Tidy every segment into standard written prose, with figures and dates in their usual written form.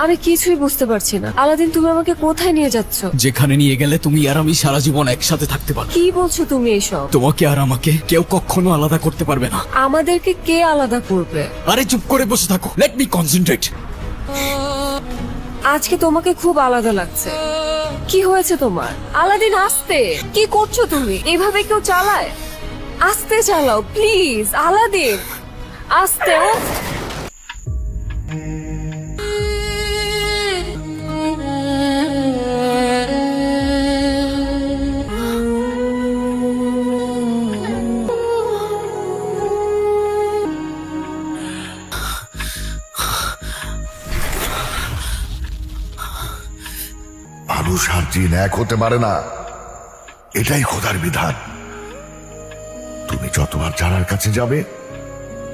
আমি কিছুই বুঝতে পারছি না। আলাদিন, তুমি আমাকে কোথায় নিয়ে যাচ্ছ? যেখানে নিয়ে গেলে তুমি আর আমি সারা জীবন একসাথে থাকতে পারবো। কি বলছো তুমি এইসব? তোমাকে আর আমাকে কেউ কখনো আলাদা করতে পারবে না। আমাদেরকে কে আলাদা করবে? আরে চুপ করে বসে থাকো, লেট মি কনসেন্ট্রেট। আজকে তোমাকে খুব আলাদা লাগছে। কি হয়েছে তোমার? আলাদিন, আস্তে। কি করছো তুমি? এভাবে কেউ চালায়? আস্তে চালাও প্লিজ। আলাদিন, আস্তে। ও মানুষ আর জিন এক হতে পারে না, এটাই খোদার বিধান। তুমি যতবার জানার কাছে যাবে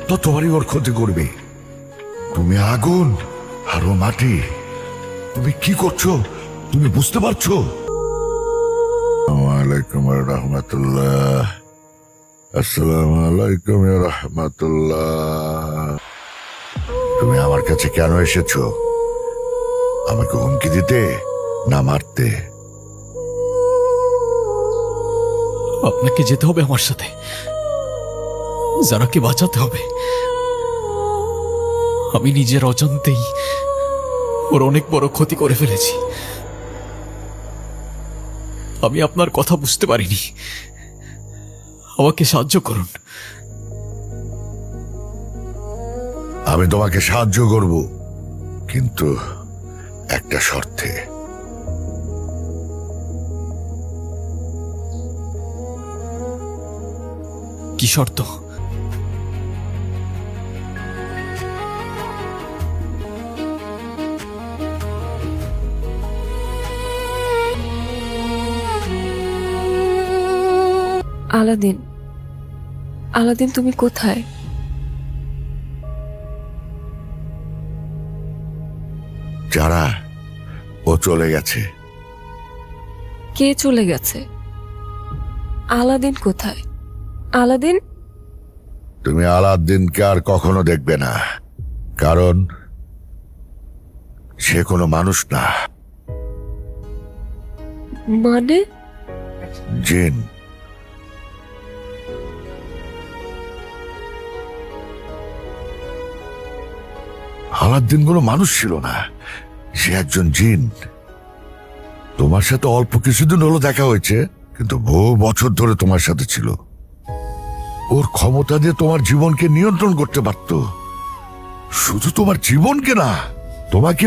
ততবারই ওর ক্ষতি করবে। তুমি আগুন আর ও মাটি, তুমি কি করছো তুমি বুঝতে পারছো? ওয়ালাইকুম রহমতুল্লাহ। আসসালামু আলাইকুম রহমতুল্লাহ। তুমি আমার কাছে কেন এসেছো? আমাকে হুমকি দিতে না মারতে? আপনাকে যেতে হবে আমার সাথে, যারাকে বাঁচাতে হবে। আমি নিজের অজান্তেই ওর অনেক বড় ক্ষতি করে ফেলেছি। আমি আপনার কথা বুঝতে পারিনি, আমাকে সাহায্য করুন। আমি তোমাকে সাহায্য করব, কিন্তু একটা শর্তে। কি শর্ত? আলাদিন, আলাদিন তুমি কোথায়? যারা ও চলে গেছে। কে চলে গেছে? আলাদিন কোথায়? আলাদিন, তুমি আলাদ্দিনকে আর কখনো দেখবে না, কারণ সে কোনো মানুষ না, মানে? জিন। আলাদ্দিন কোনো মানুষ ছিল না, সে একজন জিন। তোমার সাথে অল্প কিছুদিন হলো দেখা হয়েছে, কিন্তু বহু বছর ধরে তোমার সাথে ছিল। ওর ক্ষমতা দিয়ে তোমার জীবনকে নিয়ন্ত্রণ করতে পারত। শুধু তোমার জীবনকে না, তোমাকে